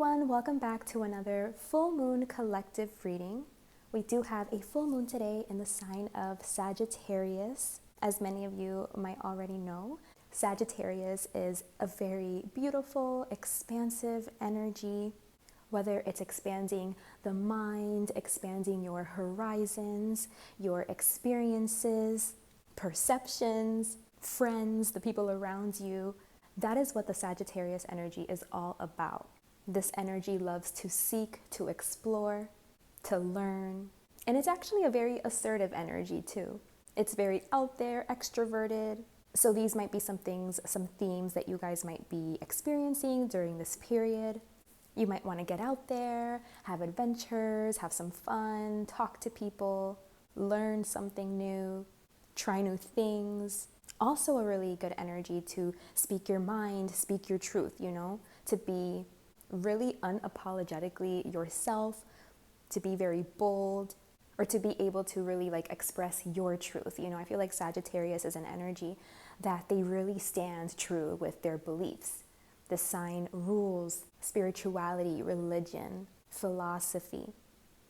everyone, welcome back to another full moon collective reading. We do have a full moon today in the sign of Sagittarius. As many of you might already know, Sagittarius is a very beautiful, expansive energy, whether it's expanding the mind, expanding your horizons, your experiences, perceptions, friends, the people around you. That is what the Sagittarius energy is all about. This energy loves to seek, to explore, to learn. And it's actually a very assertive energy too. It's very out there, extroverted. So these might be some things, some themes that you guys might be experiencing during this period. You might want to get out there, have adventures, have some fun, talk to people, learn something new, try new things. Also a really good energy to speak your mind, speak your truth, to be really unapologetically yourself, to be very bold, or to be able to really express your truth. I feel like Sagittarius is an energy that they really stand true with their beliefs. The sign rules spirituality, religion, philosophy,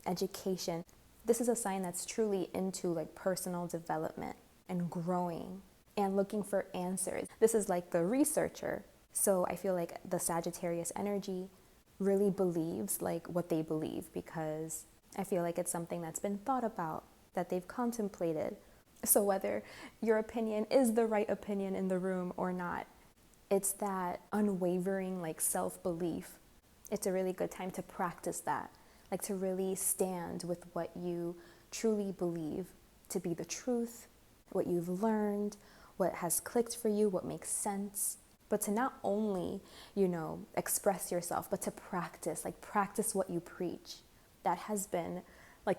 education. This is a sign that's truly into personal development and growing and looking for answers. This is like the researcher. So I feel like the Sagittarius energy really believes what they believe, because I feel like it's something that's been thought about, that they've contemplated. So whether your opinion is the right opinion in the room or not, it's that unwavering self-belief. It's a really good time to practice that, to really stand with what you truly believe to be the truth, what you've learned, what has clicked for you, what makes sense. But to not only, express yourself, but to practice what you preach. That has been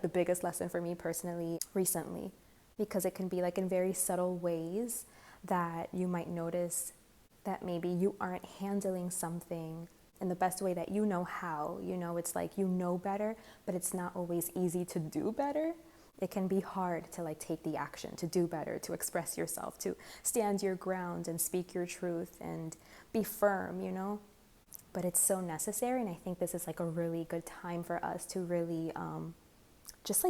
the biggest lesson for me personally recently, because it can be in very subtle ways that you might notice that maybe you aren't handling something in the best way that you know how. It's better, but it's not always easy to do better. It can be hard to take the action, to do better, to express yourself, to stand your ground and speak your truth and be firm, But it's so necessary, and I think this is a really good time for us to really just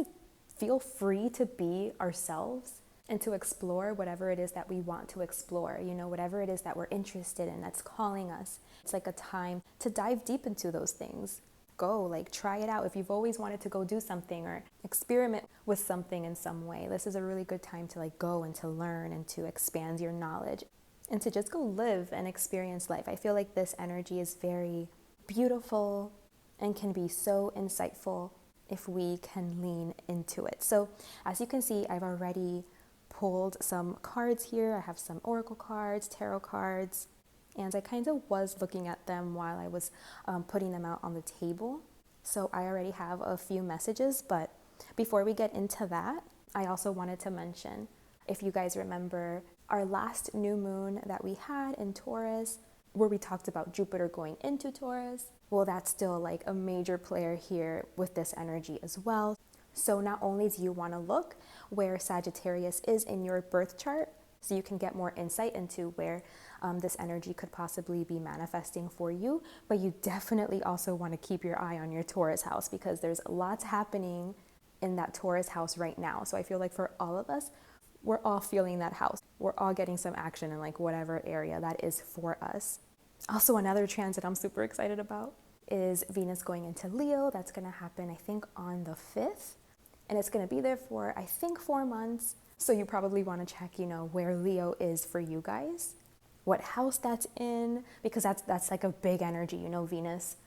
feel free to be ourselves and to explore whatever it is that we want to explore, whatever it is that we're interested in, that's calling us. It's a time to dive deep into those things. Go, try it out. If you've always wanted to go do something or experiment with something in some way, this is a really good time to go and to learn and to expand your knowledge and to just go live and experience life. I feel like this energy is very beautiful and can be so insightful if we can lean into it. So as you can see, I've already pulled some cards here. I have some oracle cards, tarot cards, and I kind of was looking at them while I was putting them out on the table. So I already have a few messages, but before we get into that, I also wanted to mention, if you guys remember our last new moon that we had in Taurus, where we talked about Jupiter going into Taurus, well, that's still a major player here with this energy as well. So not only do you want to look where Sagittarius is in your birth chart, so you can get more insight into where this energy could possibly be manifesting for you, but you definitely also want to keep your eye on your Taurus house, because there's lots happening in that Taurus house right now. So I feel like for all of us, we're all feeling that house. We're all getting some action in whatever area that is for us. Also, another transit I'm super excited about is Venus going into Leo. That's going to happen, I think, on the 5th. And it's going to be there for, I think, 4 months. So you probably want to check, where Leo is for you guys, what house that's in, because that's a big energy. Venus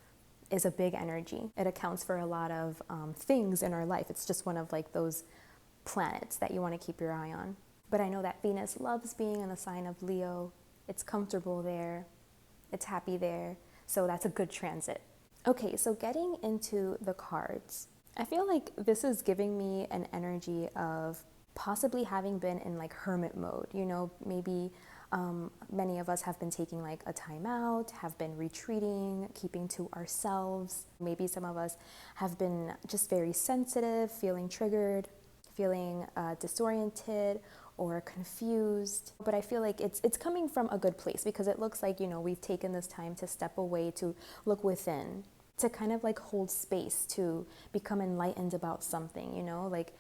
is a big energy. It accounts for a lot of things in our life. It's just one of those planets that you want to keep your eye on. But I know that Venus loves being in the sign of Leo. It's comfortable there. It's happy there. So that's a good transit. Okay, so getting into the cards, I feel like this is giving me an energy of possibly having been in hermit mode. Maybe many of us have been taking a time out, have been retreating, keeping to ourselves. Maybe some of us have been just very sensitive, feeling triggered, feeling disoriented or confused. But I feel like it's coming from a good place, because it looks like, we've taken this time to step away, to look within, to kind of like hold space, to become enlightened about something, you know, like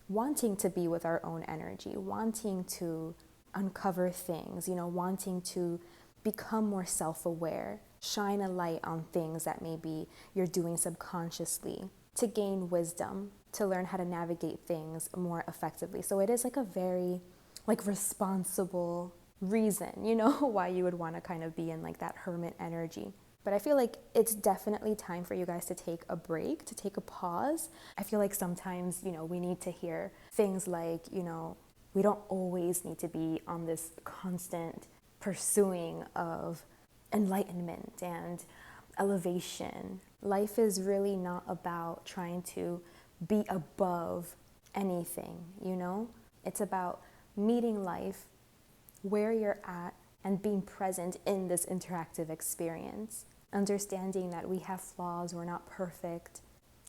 wanting to be with our own energy, wanting to uncover things, you know, wanting to become more self-aware, shine a light on things that maybe you're doing subconsciously, to gain wisdom, to learn how to navigate things more effectively. So it is like a very like responsible reason, you know, why you would want to kind of be in like that hermit energy. But I feel like it's definitely time for you guys to take a break, to take a pause. I feel like sometimes, you know, we need to hear things like, you know, we don't always need to be on this constant pursuing of enlightenment and elevation. Life is really not about trying to be above anything, you know? It's about meeting life where you're at and being present in this interactive experience. Understanding that we have flaws, we're not perfect,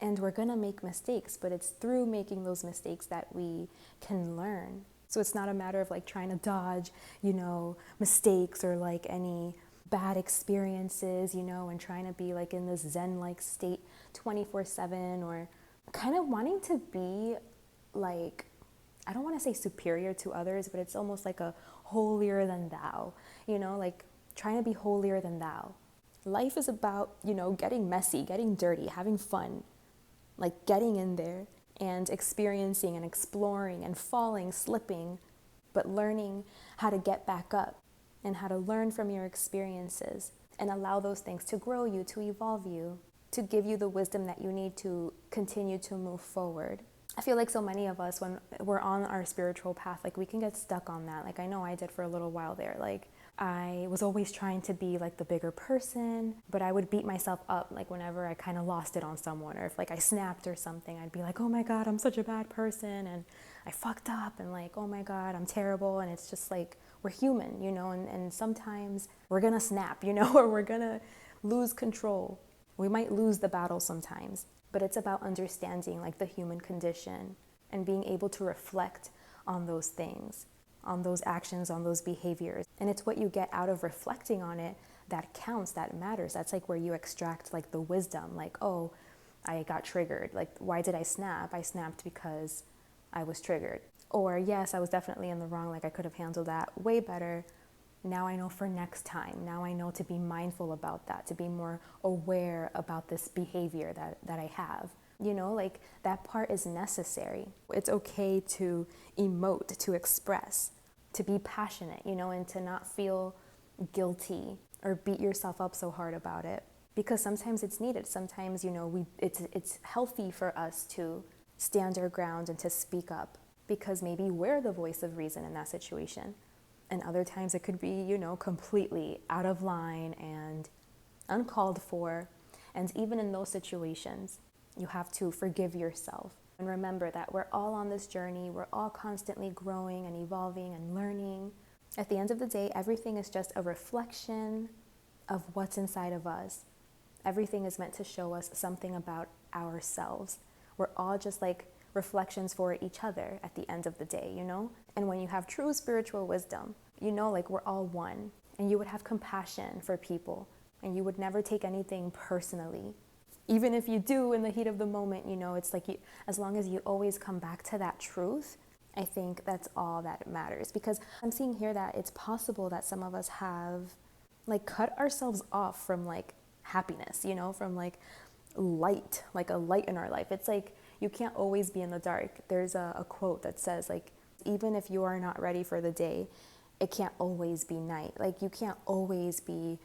and we're gonna make mistakes, but it's through making those mistakes that we can learn. So it's not a matter of like trying to dodge, you know, mistakes or like any bad experiences, you know, and trying to be like in this Zen-like state 24/7, or kind of wanting to be like, I don't want to say superior to others, but it's almost like a holier than thou, you know, like trying to be holier than thou. Life is about, you know, getting messy, getting dirty, having fun, like getting in there and experiencing and exploring and falling, slipping, but learning how to get back up and how to learn from your experiences and allow those things to grow you, to evolve you, to give you the wisdom that you need to continue to move forward. I feel like so many of us, when we're on our spiritual path, like we can get stuck on that. Like I know I did for a little while there. Like I was always trying to be like the bigger person, but I would beat myself up like whenever I kind of lost it on someone, or if like I snapped or something, I'd be like, oh my God, I'm such a bad person and I fucked up, and like, oh my God, I'm terrible. And it's just like, we're human, you know, and sometimes we're gonna snap, you know, or we're gonna lose control. We might lose the battle sometimes, but it's about understanding like the human condition and being able to reflect on those things, on those actions, on those behaviors. And it's what you get out of reflecting on it that counts, that matters. That's like where you extract like the wisdom, like, oh, I got triggered. Like, why did I snap? I snapped because I was triggered. Or yes, I was definitely in the wrong. Like I could have handled that way better. Now I know for next time. Now I know to be mindful about that, to be more aware about this behavior that I have. You know, like that part is necessary. It's okay to emote, to express, to be passionate, you know, and to not feel guilty or beat yourself up so hard about it. Because sometimes it's needed. Sometimes, you know, it's healthy for us to stand our ground and to speak up, because maybe we're the voice of reason in that situation. And other times it could be, you know, completely out of line and uncalled for. And even in those situations, you have to forgive yourself. And remember that we're all on this journey. We're all constantly growing and evolving and learning. At the end of the day, everything is just a reflection of what's inside of us. Everything is meant to show us something about ourselves. We're all just like reflections for each other at the end of the day, you know? And when you have true spiritual wisdom, you know, like we're all one, and you would have compassion for people, and you would never take anything personally. Even if you do in the heat of the moment, you know, it's like you, as long as you always come back to that truth, I think that's all that matters. Because I'm seeing here that it's possible that some of us have like cut ourselves off from like happiness, you know, from like light, like a light in our life. It's like you can't always be in the dark. There's a quote that says like, even if you are not ready for the day, it can't always be night. Like you can't always be,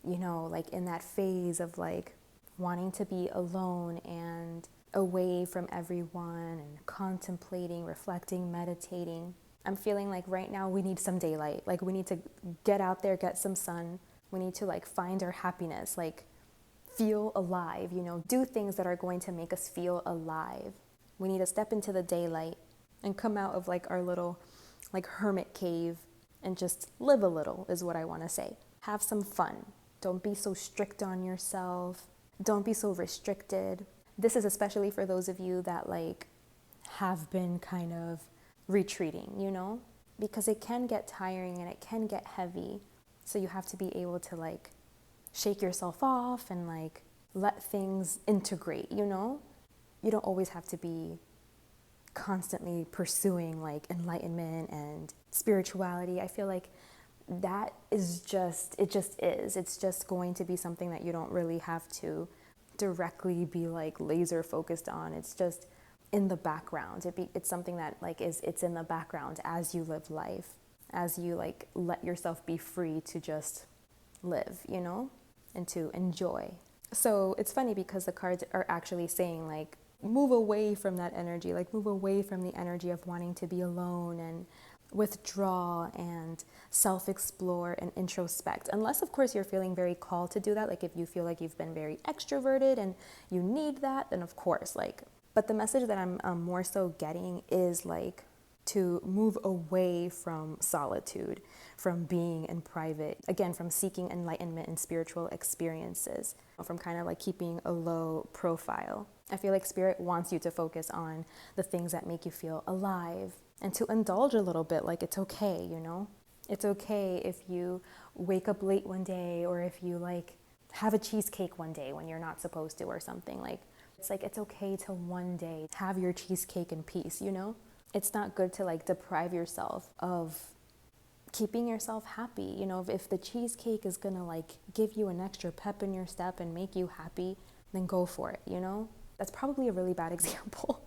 you know, like in that phase of like wanting to be alone and away from everyone and contemplating, reflecting, meditating. I'm feeling like right now we need some daylight. Like we need to get out there, get some sun. We need to like find our happiness, like feel alive, you know, do things that are going to make us feel alive. We need to step into the daylight and come out of like our little like hermit cave and just live a little is what I want to say. Have some fun. Don't be so strict on yourself. Don't be so restricted. This is especially for those of you that like have been kind of retreating, you know, because it can get tiring and it can get heavy. So you have to be able to like shake yourself off and like let things integrate, you know? You don't always have to be constantly pursuing like enlightenment and spirituality. I feel like that is just, it just is. It's just going to be something that you don't really have to directly be like laser focused on. It's just in the background. It's something that like it's in the background as you live life, as you like let yourself be free to just live, you know, and to enjoy. So it's funny because the cards are actually saying like, move away from that energy, like move away from the energy of wanting to be alone and withdraw and self-explore and introspect. Unless, of course, you're feeling very called to do that. Like if you feel like you've been very extroverted and you need that, then of course, like, but the message that I'm more so getting is like to move away from solitude, from being in private, again, from seeking enlightenment and spiritual experiences, from kind of like keeping a low profile. I feel like Spirit wants you to focus on the things that make you feel alive and to indulge a little bit. Like it's okay, you know? It's okay if you wake up late one day, or if you like have a cheesecake one day when you're not supposed to or something. Like it's okay to one day have your cheesecake in peace, you know? It's not good to like deprive yourself of keeping yourself happy. You know, if the cheesecake is gonna like give you an extra pep in your step and make you happy, then go for it, you know? That's probably a really bad example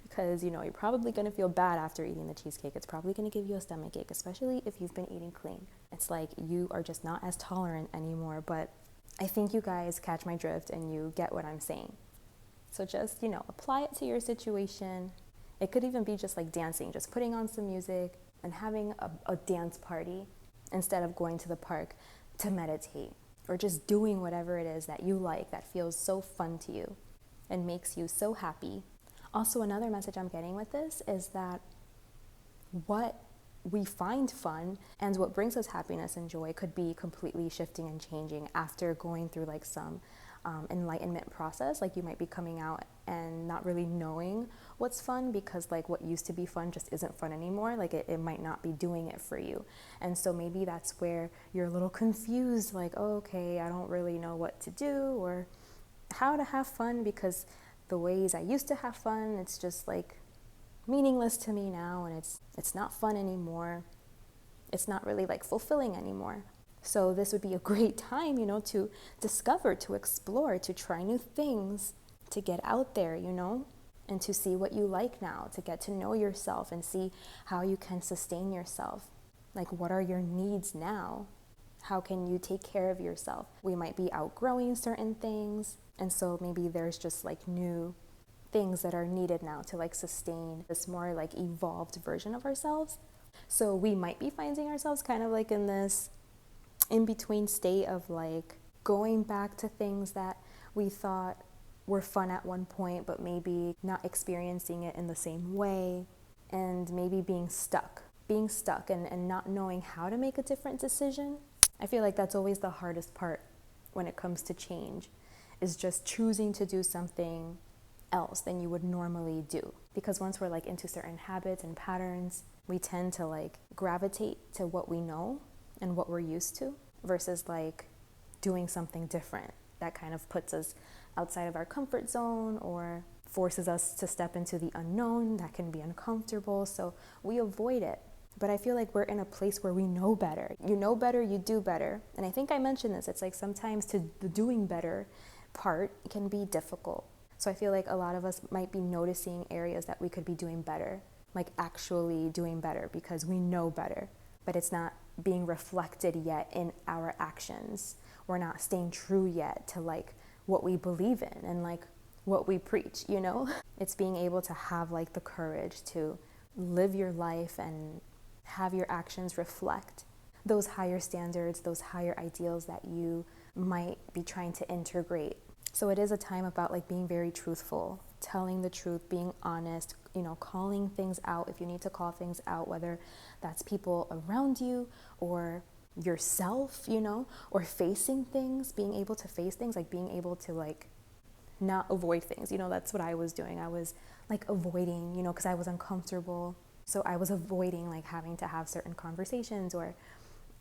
because, you know, you're probably going to feel bad after eating the cheesecake. It's probably going to give you a stomach ache, especially if you've been eating clean. It's like you are just not as tolerant anymore, but I think you guys catch my drift and you get what I'm saying. So just, you know, apply it to your situation. It could even be just like dancing, just putting on some music and having a dance party instead of going to the park to meditate, or just doing whatever it is that you like that feels so fun to you and makes you so happy. Also, another message I'm getting with this is that what we find fun and what brings us happiness and joy could be completely shifting and changing after going through like some enlightenment process. Like you might be coming out and not really knowing what's fun because like what used to be fun just isn't fun anymore. Like it might not be doing it for you. And so maybe that's where you're a little confused, like, oh, okay, I don't really know what to do or how to have fun, because the ways I used to have fun, it's just like meaningless to me now, and it's not fun anymore. It's not really like fulfilling anymore. So this would be a great time, you know, to discover, to explore, to try new things, to get out there, you know, and to see what you like now, to get to know yourself and see how you can sustain yourself. Like, what are your needs now? How can you take care of yourself? We might be outgrowing certain things, and so maybe there's just like new things that are needed now to like sustain this more like evolved version of ourselves. So we might be finding ourselves kind of like in this in-between state of like going back to things that we thought were fun at one point, but maybe not experiencing it in the same way, and maybe being stuck and not knowing how to make a different decision. I feel like that's always the hardest part when it comes to change, is just choosing to do something else than you would normally do. Because once we're like into certain habits and patterns, we tend to like gravitate to what we know and what we're used to versus like doing something different that kind of puts us outside of our comfort zone or forces us to step into the unknown that can be uncomfortable. So we avoid it. But I feel like we're in a place where we know better. You know better, you do better. And I think I mentioned this. It's like sometimes the doing better part can be difficult. So I feel like a lot of us might be noticing areas that we could be doing better, like actually doing better because we know better, but it's not being reflected yet in our actions. We're not staying true yet to like what we believe in and like what we preach, you know? It's being able to have like the courage to live your life and have your actions reflect those higher standards, those higher ideals that you might be trying to integrate. So it is a time about like being very truthful, telling the truth, being honest, you know, calling things out if you need to call things out, whether that's people around you or yourself, you know, or facing things, being able to face things, like being able to like not avoid things. You know, that's what I was doing. I was like avoiding, you know, because I was uncomfortable. So I was avoiding like having to have certain conversations or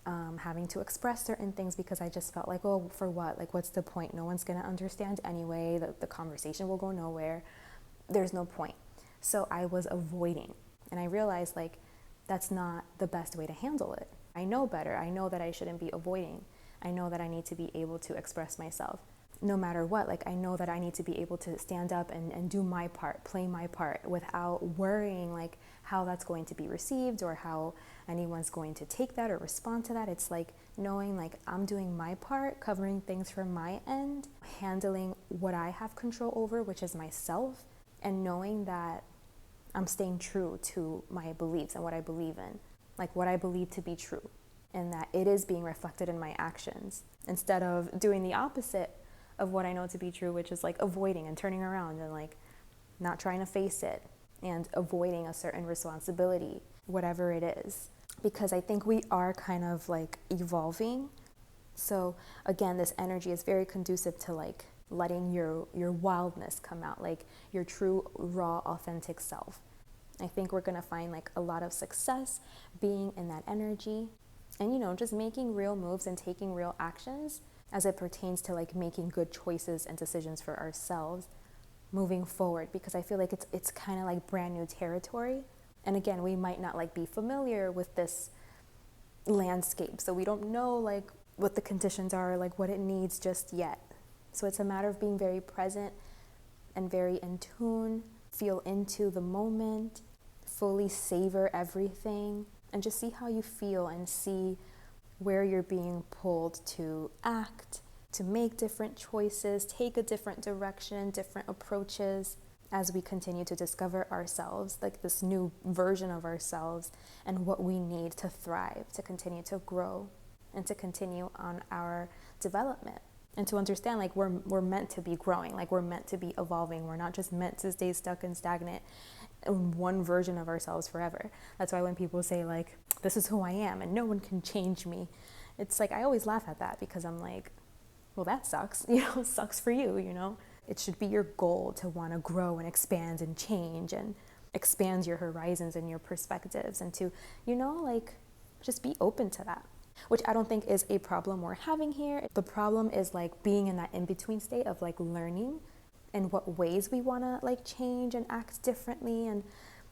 having to express certain things because I just felt like, oh, for what? Like, what's the point? No one's going to understand anyway. The conversation will go nowhere. There's no point. So I was avoiding. And I realized, like, that's not the best way to handle it. I know better. I know that I shouldn't be avoiding. I know that I need to be able to express myself no matter what. Like, I know that I need to be able to stand up and do my part, play my part without worrying like how that's going to be received or how anyone's going to take that or respond to that. It's like knowing like I'm doing my part, covering things from my end, handling what I have control over, which is myself, and knowing that I'm staying true to my beliefs and what I believe in, like what I believe to be true, and that it is being reflected in my actions instead of doing the opposite of what I know to be true, which is like avoiding and turning around and like not trying to face it and avoiding a certain responsibility, whatever it is. Because I think we are kind of like evolving. So again, this energy is very conducive to like letting your wildness come out, like your true, raw, authentic self. I think we're gonna find like a lot of success being in that energy and, you know, just making real moves and taking real actions as it pertains to like making good choices and decisions for ourselves moving forward, because I feel like it's kind of like brand new territory. And again, we might not like be familiar with this landscape, so we don't know like what the conditions are, like what it needs just yet. So it's a matter of being very present and very in tune, feel into the moment, fully savor everything, and just see how you feel and see where you're being pulled to act, to make different choices, take a different direction, different approaches as we continue to discover ourselves, like this new version of ourselves and what we need to thrive, to continue to grow and to continue on our development. And to understand like we're meant to be growing, like we're meant to be evolving. We're not just meant to stay stuck and stagnant in one version of ourselves forever. That's why when people say like, this is who I am and no one can change me, it's like I always laugh at that because I'm like, well, that sucks, sucks for you, It should be your goal to want to grow and expand and change and expand your horizons and your perspectives and to, like just be open to that, which I don't think is a problem we're having here. The problem is like being in that in-between state of like learning and what ways we want to like change and act differently and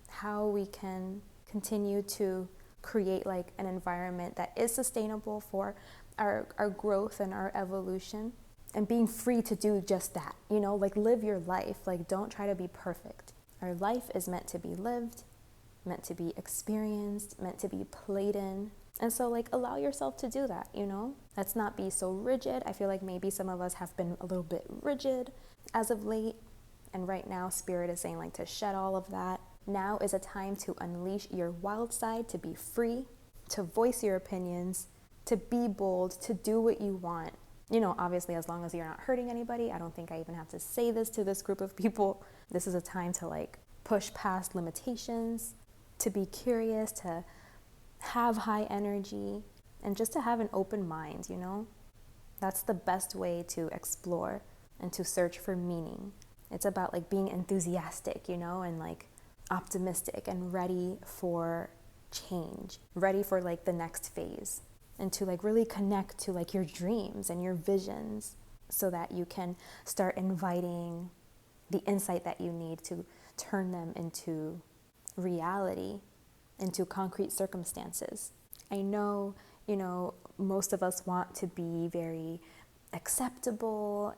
how we can continue to create like an environment that is sustainable for our growth and our evolution, and being free to do just that, like live your life. Like don't try to be perfect. Our life is meant to be lived, meant to be experienced, meant to be played in. And so like allow yourself to do that, Let's not be so rigid. I feel like maybe some of us have been a little bit rigid as of late. And right now Spirit is saying like to shed all of that. Now is a time to unleash your wild side, to be free, to voice your opinions, to be bold, to do what you want. Obviously as long as you're not hurting anybody. I don't think I even have to say this to this group of people. This is a time to like push past limitations, to be curious, to have high energy, and just to have an open mind, That's the best way to explore and to search for meaning. It's about like being enthusiastic, and like optimistic and ready for change, ready for like the next phase, and to like really connect to like your dreams and your visions so that you can start inviting the insight that you need to turn them into reality, into concrete circumstances. I know, most of us want to be very acceptable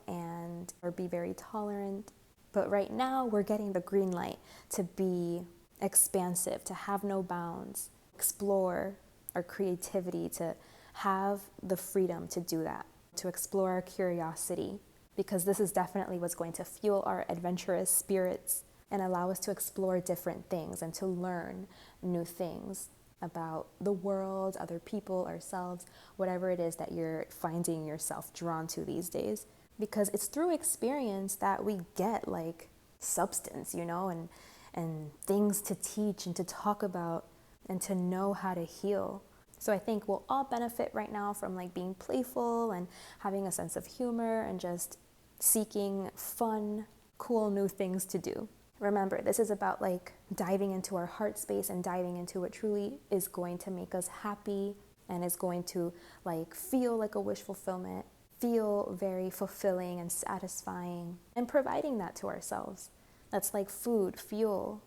or be very tolerant, but right now we're getting the green light to be expansive, to have no bounds, explore our creativity, to have the freedom to do that, to explore our curiosity, because this is definitely what's going to fuel our adventurous spirits and allow us to explore different things and to learn new things about the world, other people, ourselves, whatever it is that you're finding yourself drawn to these days. Because it's through experience that we get like substance, and things to teach and to talk about and to know how to heal. So I think we'll all benefit right now from like being playful and having a sense of humor and just seeking fun, cool new things to do. Remember, this is about like diving into our heart space and diving into what truly is going to make us happy and is going to like feel like a wish fulfillment, feel very fulfilling and satisfying, and providing that to ourselves. That's like food, fuel.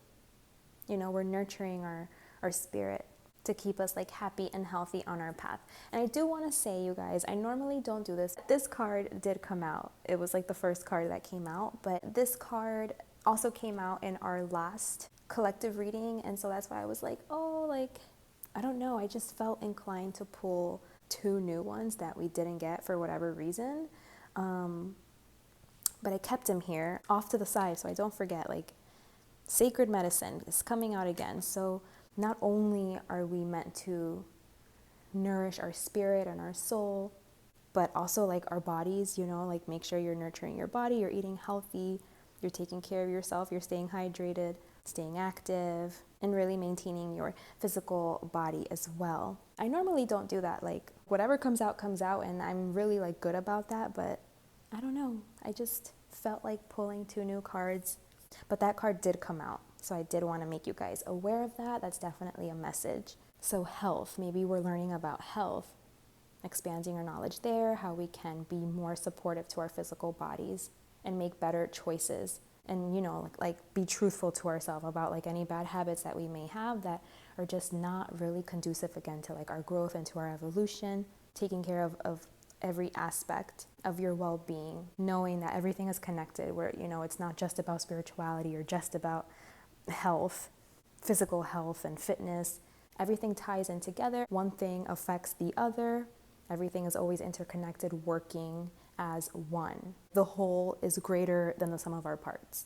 You know, we're nurturing our spirit to keep us like happy and healthy on our path. And I do want to say, you guys, I normally don't do this. This card did come out. It was like the first card that came out, but this card also came out in our last collective reading. And so that's why I was like, oh, like, I don't know. I just felt inclined to pull 2 new ones that we didn't get for whatever reason. But I kept them here off to the side so I don't forget. Like, sacred medicine is coming out again. So not only are we meant to nourish our spirit and our soul, but also like our bodies, you know, like make sure you're nurturing your body, you're eating healthy, you're taking care of yourself, you're staying hydrated, staying active, and really maintaining your physical body as well. I normally don't do that. Like whatever comes out, and I'm really like good about that, but I don't know. I just felt like pulling 2 new cards, but that card did come out. So I did want to make you guys aware of that. That's definitely a message. So health, maybe we're learning about health, expanding our knowledge there, how we can be more supportive to our physical bodies and make better choices. And, you know, like be truthful to ourselves about like any bad habits that we may have that are just not really conducive again to like our growth and to our evolution, taking care of every aspect of your well-being, knowing that everything is connected, where, you know, it's not just about spirituality or just about health, physical health and fitness. Everything ties in together. One thing affects the other. Everything is always interconnected, working as one. The whole is greater than the sum of our parts.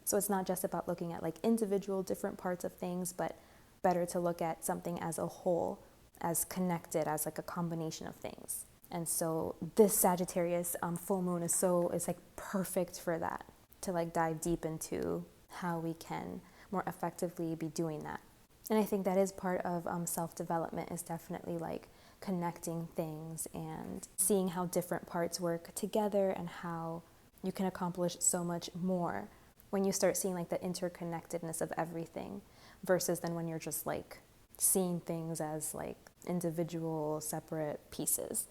So it's not just about looking at like individual different parts of things, but better to look at something as a whole, as connected, as like a combination of things. And so this Sagittarius full moon is like perfect for that, to like dive deep into how we can more effectively be doing that. And I think that is part of self-development, is definitely like connecting things and seeing how different parts work together and how you can accomplish so much more when you start seeing like the interconnectedness of everything, versus then when you're just like seeing things as like individual separate pieces.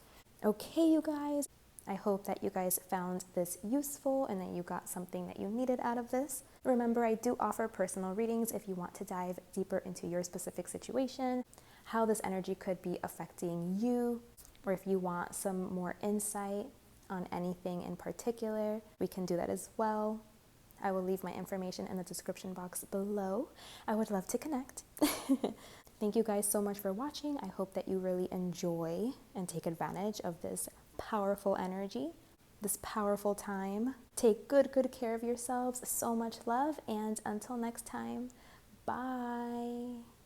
Okay, you guys, I hope that you guys found this useful and that you got something that you needed out of this. Remember, I do offer personal readings if you want to dive deeper into your specific situation, how this energy could be affecting you, or if you want some more insight on anything in particular, we can do that as well. I will leave my information in the description box below. I would love to connect. Thank you guys so much for watching. I hope that you really enjoy and take advantage of this powerful energy, this powerful time. Take good care of yourselves. So much love, and until next time, bye.